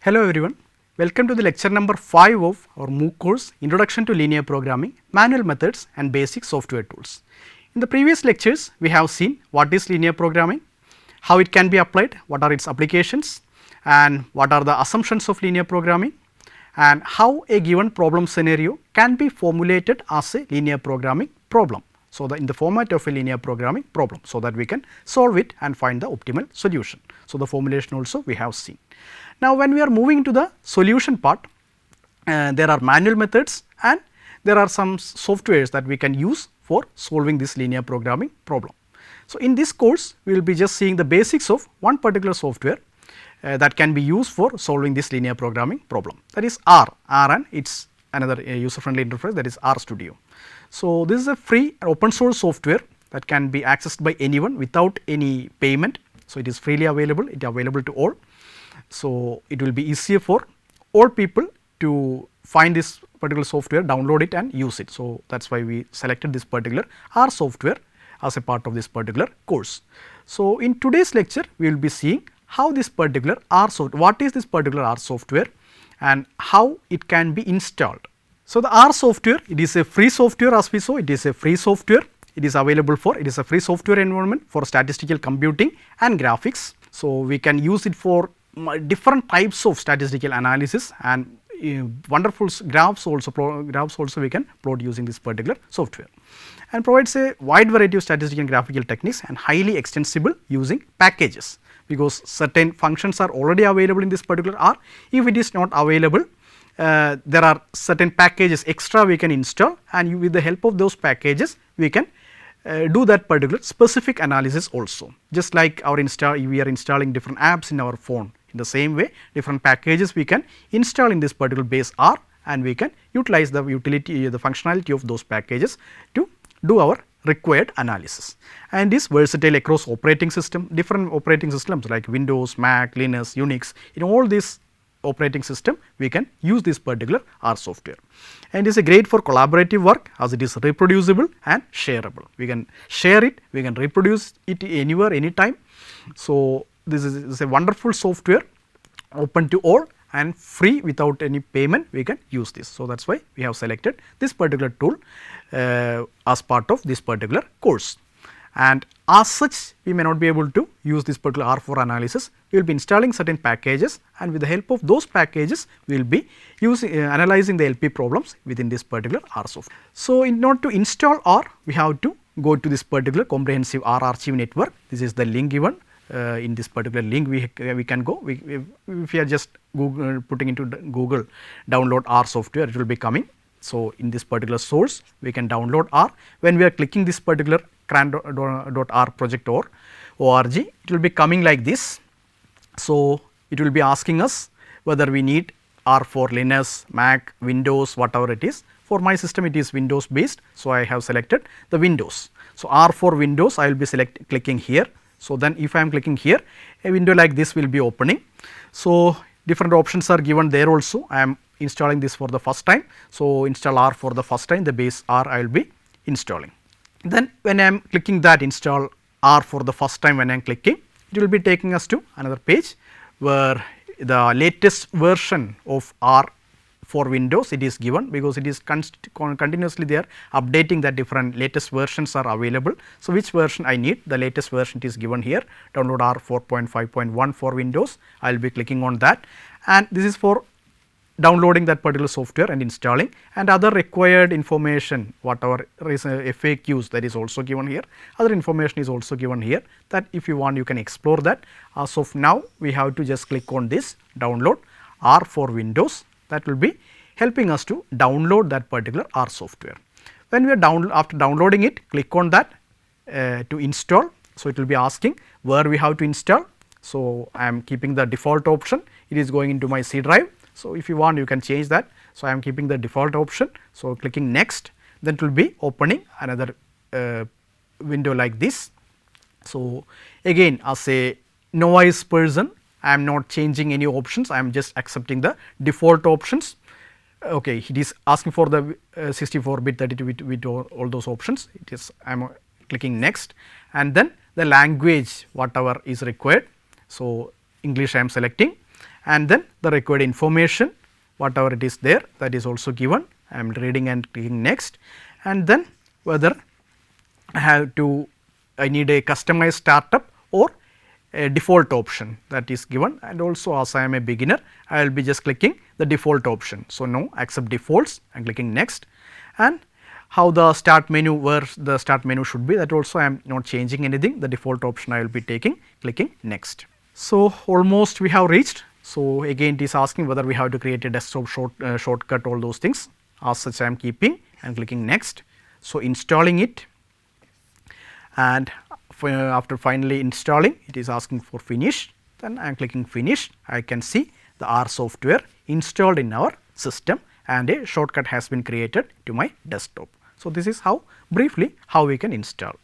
Hello everyone, welcome to the lecture number 5 of our MOOC course Introduction to Linear Programming, Manual Methods and Basic Software Tools. In the previous lectures, we have seen what is linear programming, how it can be applied, what are its applications and what are the assumptions of linear programming and how a given problem scenario can be formulated as a linear programming problem. So, in the format of a linear programming problem, so that we can solve it and find the optimal solution. So, the formulation also we have seen. Now, when we are moving to the solution part, there are manual methods and there are some softwares that we can use for solving this linear programming problem. So, in this course we will be just seeing the basics of one particular software that can be used for solving this linear programming problem, that is R and it is another user friendly interface, that is RStudio. So, this is a free open source software that can be accessed by anyone without any payment. So, it is freely available, it is available to all. So, it will be easier for all people to find this particular software, download it and use it. So, that is why we selected this particular R software as a part of this particular course. So, in today's lecture we will be seeing how this particular R software, what is this particular R software and how it can be installed. So, the R software, it is a free software, as we saw, it is a free software, it is available for, it is a free software environment for statistical computing and graphics. So, we can use it for different types of statistical analysis and wonderful graphs also we can plot using this particular software, and provides a wide variety of statistical and graphical techniques and highly extensible using packages, because certain functions are already available in this particular R. If it is not available, there are certain packages extra we can install, and with the help of those packages we can do that particular specific analysis also. Just like we are installing different apps in our phone, in the same way different packages we can install in this particular base R, and we can utilize the utility, the functionality of those packages to do our required analysis. And is versatile across operating system, different operating systems like Windows, Mac, Linux, Unix. In all these operating system we can use this particular R software, and it is a great for collaborative work as it is reproducible and shareable. We can share it, we can reproduce it anywhere, anytime. So, this is a wonderful software, open to all and free without any payment we can use this. So, that is why we have selected this particular tool as part of this particular course, and as such we may not be able to use this particular R for analysis. We will be installing certain packages, and with the help of those packages we will be analyzing the LP problems within this particular R software. So, in order to install R, we have to go to this particular comprehensive R archive network. This is the link given. In this particular link we can go, if we are just putting into Google download R software, it will be coming. So, in this particular source we can download R. When we are clicking this particular cran.r project.org, it will be coming like this. So, it will be asking us whether we need R for Linux, Mac, Windows, whatever it is. For my system it is Windows based, so I have selected the Windows. So, R for Windows I will be clicking here. So, then if I am clicking here, a window like this will be opening. So, different options are given there also. I am installing this for the first time. So, install R for the first time, the base R I will be installing. Then when I am clicking that install R for the first time, when I am clicking, it will be taking us to another page where the latest version of R for Windows it is given, because it is continuously they are updating that different latest versions are available. So, which version I need, the latest version is given here, download R 4.5.1 for Windows. I will be clicking on that, and this is for downloading that particular software and installing, and other required information, whatever is FAQs, that is also given here. Other information is also given here, that if you want you can explore that. As of now we have to just click on this download R for Windows. That will be helping us to download that particular R software. When we are after downloading it, click on that to install. So, it will be asking where we have to install. So, I am keeping the default option, it is going into my C drive. So, if you want you can change that. So, I am keeping the default option. So, clicking next, then it will be opening another window like this. So, again as a novice person, I am not changing any options, I am just accepting the default options. Okay, it is asking for the 64-bit, 32-bit with all those options. It is I am clicking next, and then the language whatever is required. So, English I am selecting, and then the required information whatever it is there, that is also given. I am reading and clicking next, and then whether I need a customized startup or a default option, that is given, and also as I am a beginner I will be just clicking the default option. So, no, accept defaults and clicking next, and how the start menu, where the start menu should be, that also I am not changing anything, the default option I will be taking, clicking next. So, almost we have reached. So, again it is asking whether we have to create a desktop shortcut, all those things, as such I am keeping and clicking next. So, installing it, and after finally installing, it is asking for finish, then I am clicking finish. I can see the R software installed in our system and a shortcut has been created to my desktop. So, this is how briefly how we can install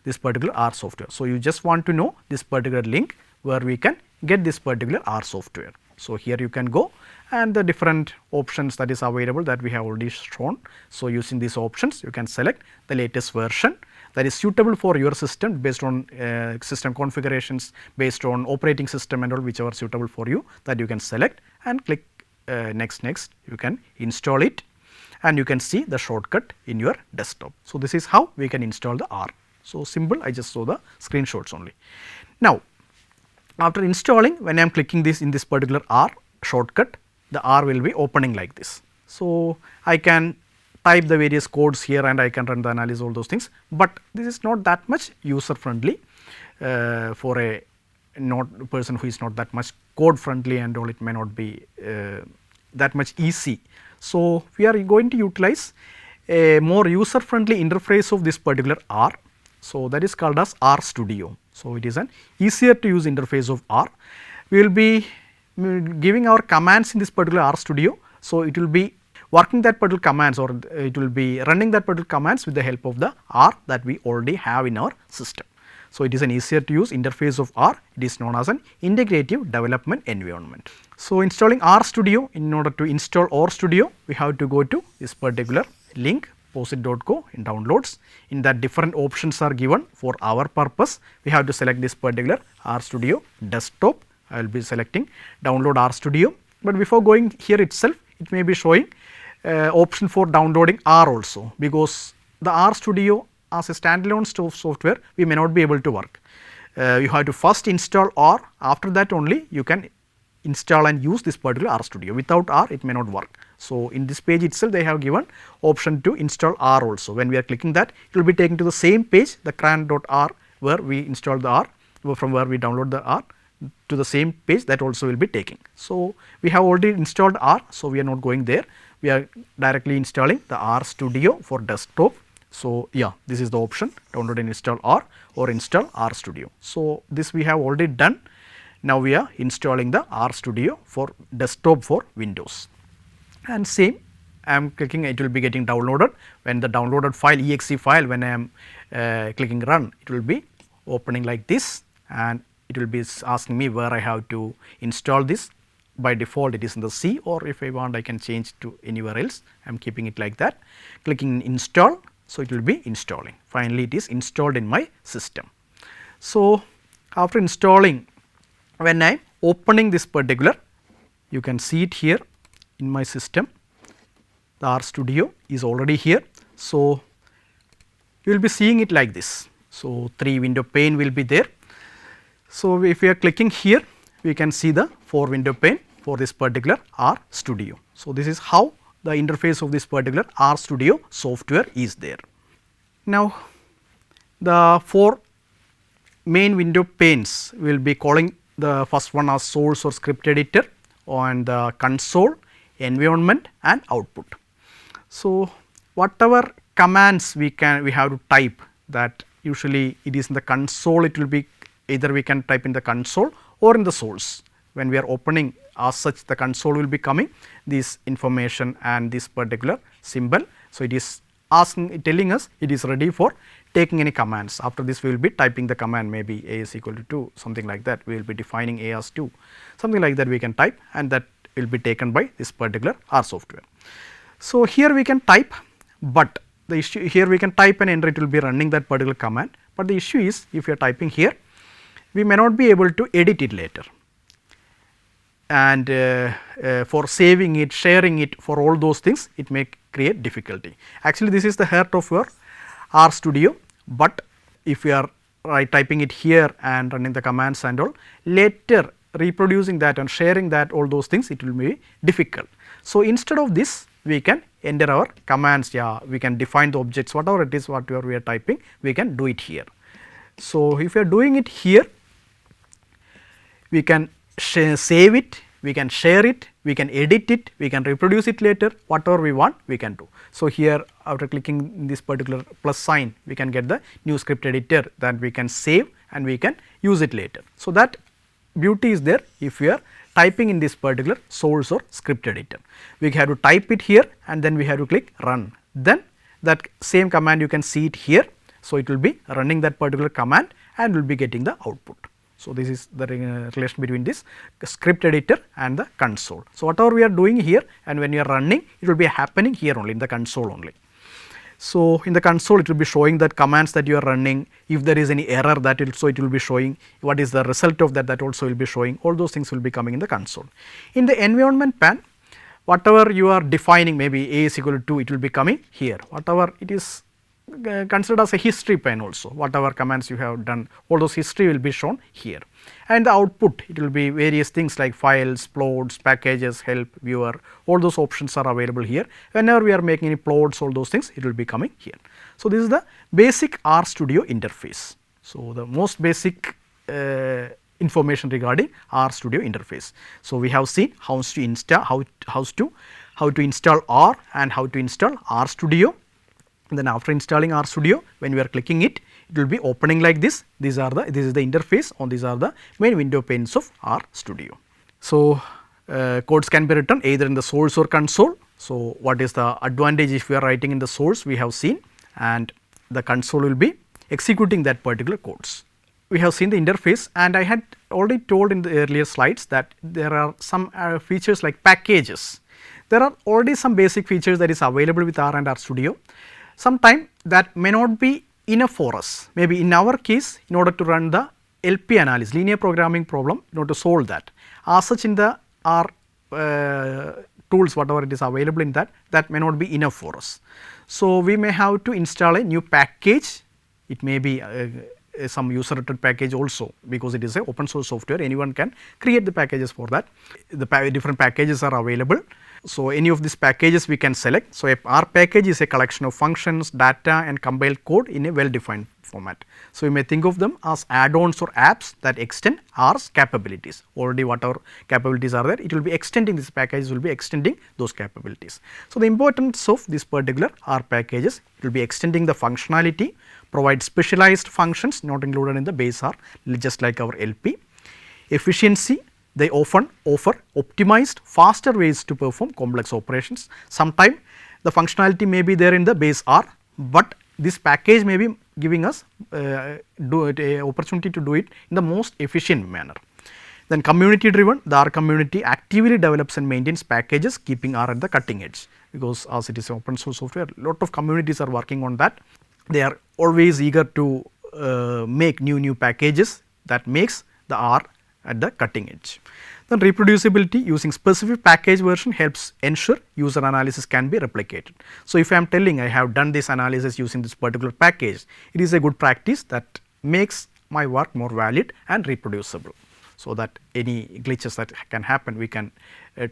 this particular R software. So, you just want to know this particular link where we can get this particular R software. So, here you can go and the different options that is available that we have already shown. So, using these options you can select the latest version that is suitable for your system based on system configurations, based on operating system and all, whichever suitable for you, that you can select and click next. You can install it and you can see the shortcut in your desktop. So, this is how we can install the R. So, simple, I just saw the screenshots only. Now, after installing, when I am clicking this in this particular R shortcut, the R will be opening like this. So, I can type the various codes here and I can run the analysis, all those things, but this is not that much user friendly for a person who is not that much code friendly and all, it may not be that much easy. So, we are going to utilize a more user friendly interface of this particular R. So, that is called as RStudio. So, it is an easier to use interface of R. We will be giving our commands in this particular RStudio. So, it will be working that particular commands, or it will be running that particular commands with the help of the R that we already have in our system. So, it is an easier to use interface of R. It is known as an integrative development environment. So, installing RStudio, in order to install RStudio, we have to go to this particular link posit.co in downloads. In that different options are given for our purpose. We have to select this particular RStudio desktop. I will be selecting download RStudio, but before going here itself, it may be showing option for downloading R also, because the RStudio as a standalone software we may not be able to work. You have to first install R, after that only you can install and use this particular RStudio. Without R it may not work. So, in this page itself they have given option to install R also. When we are clicking that, it will be taken to the same page, the cran.r, where we install the R, from where we download the R, to the same page that also will be taking. So, we have already installed R. So, we are not going there, we are directly installing the RStudio for desktop. So, yeah, this is the option, download and install R or install RStudio. So, this we have already done. Now, we are installing the RStudio for desktop for Windows, and same I am clicking, it will be getting downloaded. When the downloaded file, exe file, when I am clicking run, it will be opening like this, and it will be asking me where I have to install this. By default it is in the C, or if I want I can change to anywhere else. I am keeping it like that, clicking install. So, it will be installing. Finally, it is installed in my system. So, after installing, when I am opening this particular, you can see it here in my system, the RStudio is already here. So, you will be seeing it like this. So, 3 window pane will be there. So, if we are clicking here, we can see the 4 window pane for this particular RStudio. So, this is how the interface of this particular RStudio software is there. Now, the 4 main window panes we will be calling the first one as source or script editor, and the console, environment and output. So, whatever commands we have to type, that usually it is in the console, it will be either we can type in the console or in the source. When we are opening, as such the console will be coming this information and this particular symbol. So, it is telling us it is ready for taking any commands. After this we will be typing the command, maybe a is equal to 2, something like that. We will be defining a as 2, something like that we can type, and that will be taken by this particular R software. So, here we can type, but the issue here we can type and enter, it will be running that particular command, but the issue is if you are typing here, we may not be able to edit it later. and for saving it, sharing it, for all those things it may create difficulty. Actually, this is the heart of your RStudio, but if you are typing it here and running the commands and all, later reproducing that and sharing that, all those things, it will be difficult. So, instead of this we can enter our commands, we can define the objects, whatever it is, whatever we are typing, we can do it here. So, if you are doing it here, we can save it, we can share it, we can edit it, we can reproduce it later, whatever we want we can do. So, here after clicking this particular plus sign, we can get the new script editor that we can save and we can use it later. So, that beauty is there if we are typing in this particular source or script editor. We have to type it here and then we have to click run, then that same command you can see it here. So, it will be running that particular command and will be getting the output. So, this is the relation between this script editor and the console. So, whatever we are doing here and when you are running, it will be happening here only in the console only. So, in the console it will be showing that commands that you are running, if there is any error, that also it will be showing, what is the result of that, that also will be showing, all those things will be coming in the console. In the environment pane, whatever you are defining, maybe a is equal to 2, it will be coming here, whatever it is considered as a history pane also, whatever commands you have done, all those history will be shown here. And the output, it will be various things like files, plots, packages, help, viewer, all those options are available here. Whenever we are making any plots, all those things, it will be coming here. So, this is the basic RStudio interface. So, the most basic information regarding RStudio interface. So, we have seen how to install, how to install R and how to install RStudio. Then after installing RStudio, when we are clicking it, it will be opening like this. This is the interface, and these are the main window panes of RStudio. So, codes can be written either in the source or console. So, what is the advantage if we are writing in the source, we have seen, and the console will be executing that particular codes. We have seen the interface, and I had already told in the earlier slides that there are some features like packages. There are already some basic features that is available with R and RStudio. Sometimes that may not be enough for us. Maybe in our case, in order to run the LP analysis, linear programming problem, in order to solve that, as such in the R tools, whatever it is available in that, that may not be enough for us. So, we may have to install a new package. It may be some user written package also, because it is a open source software, anyone can create the packages for that. The different packages are available. So, any of these packages we can select. So, R package is a collection of functions, data and compiled code in a well defined format. So, you may think of them as add-ons or apps that extend R's capabilities. Already whatever capabilities are there, it will be extending, this package will be extending those capabilities. So, the importance of this particular R packages, it will be extending the functionality, provide specialized functions not included in the base R, just like our LP. Efficiency, they often offer optimized faster ways to perform complex operations. Sometimes the functionality may be there in the base R, but this package may be giving us opportunity to do it in the most efficient manner. Then community driven, the R community actively develops and maintains packages, keeping R at the cutting edge, because as it is open source software, lot of communities are working on that. They are always eager to make new packages that makes the R at the cutting edge. Then reproducibility, using specific package version helps ensure user analysis can be replicated. So, if I am telling I have done this analysis using this particular package, it is a good practice that makes my work more valid and reproducible. So, that any glitches that can happen, we can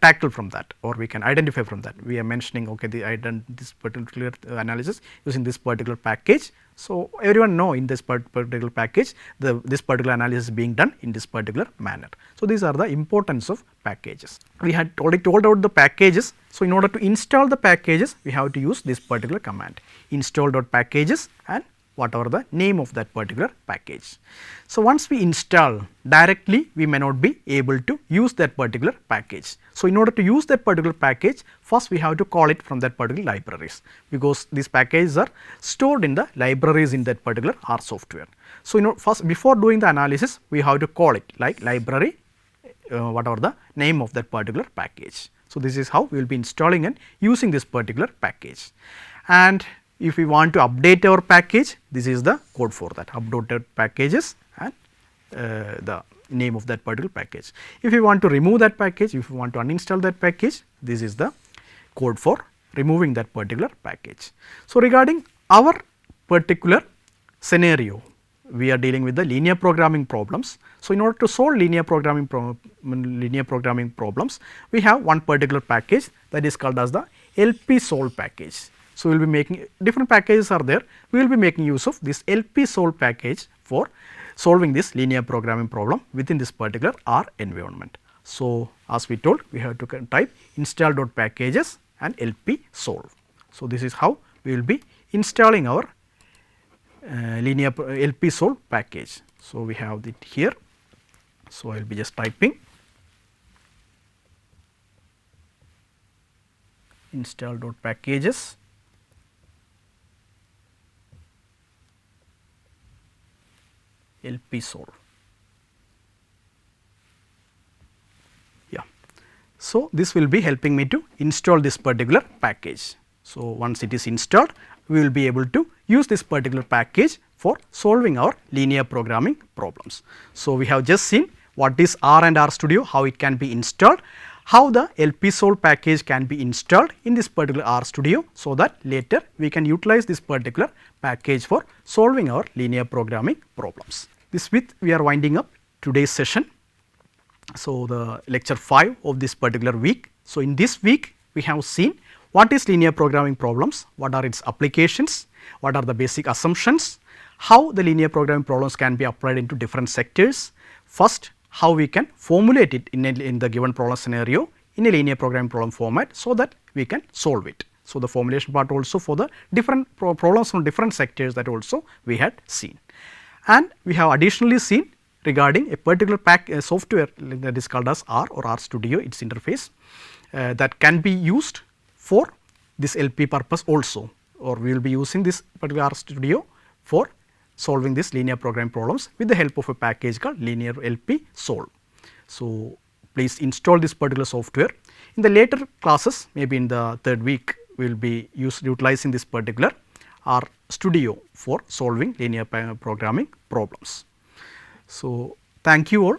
tackle from that, or we can identify from that. We are mentioning, okay, I done this particular analysis using this particular package. So, everyone know in this particular package, this particular analysis is being done in this particular manner. So, these are the importance of packages. We had already told out the packages. So, in order to install the packages, we have to use this particular command, install.packages, and whatever the name of that particular package. So, once we install directly, we may not be able to use that particular package. So, in order to use that particular package, first we have to call it from that particular libraries, because these packages are stored in the libraries in that particular R software. So, first before doing the analysis, we have to call it like library, whatever the name of that particular package. So, this is how we will be installing and using this particular package. And if we want to update our package, this is the code for that, updated packages, and the name of that particular package. If you want to remove that package, if you want to uninstall that package, this is the code for removing that particular package. So, regarding our particular scenario, we are dealing with the linear programming problems. So, in order to solve linear programming problems, we have one particular package that is called as the LP solve package. So, we will be making different packages are there, we will be making use of this LP solve package for solving this linear programming problem within this particular R environment. So, as we told, we have to type install.packages and LP solve. So, this is how we will be installing our linear LP solve package. So, we have it here. So, I will be just typing install.packages LP solve. Yeah. So, this will be helping me to install this particular package. So, once it is installed, we will be able to use this particular package for solving our linear programming problems. So, we have just seen what is R and RStudio, how it can be installed, how the LP solve package can be installed in this particular RStudio, so that later we can utilize this particular package for solving our linear programming problems. This with we are winding up today's session. So, the lecture 5 of this particular week. So, in this week we have seen what is linear programming problems, what are its applications, what are the basic assumptions, how the linear programming problems can be applied into different sectors. First, how we can formulate it in the given problem scenario in a linear programming problem format, so that we can solve it. So, the formulation part also for the different problems from different sectors, that also we had seen. And we have additionally seen regarding a particular software that is called as R or RStudio, its interface that can be used for this LP purpose also, or we will be using this particular RStudio for solving this linear programming problems with the help of a package called linear LP solve. So, please install this particular software. In the later classes, maybe in the third week, we will be utilizing this particular RStudio for solving linear programming problems. So, thank you all.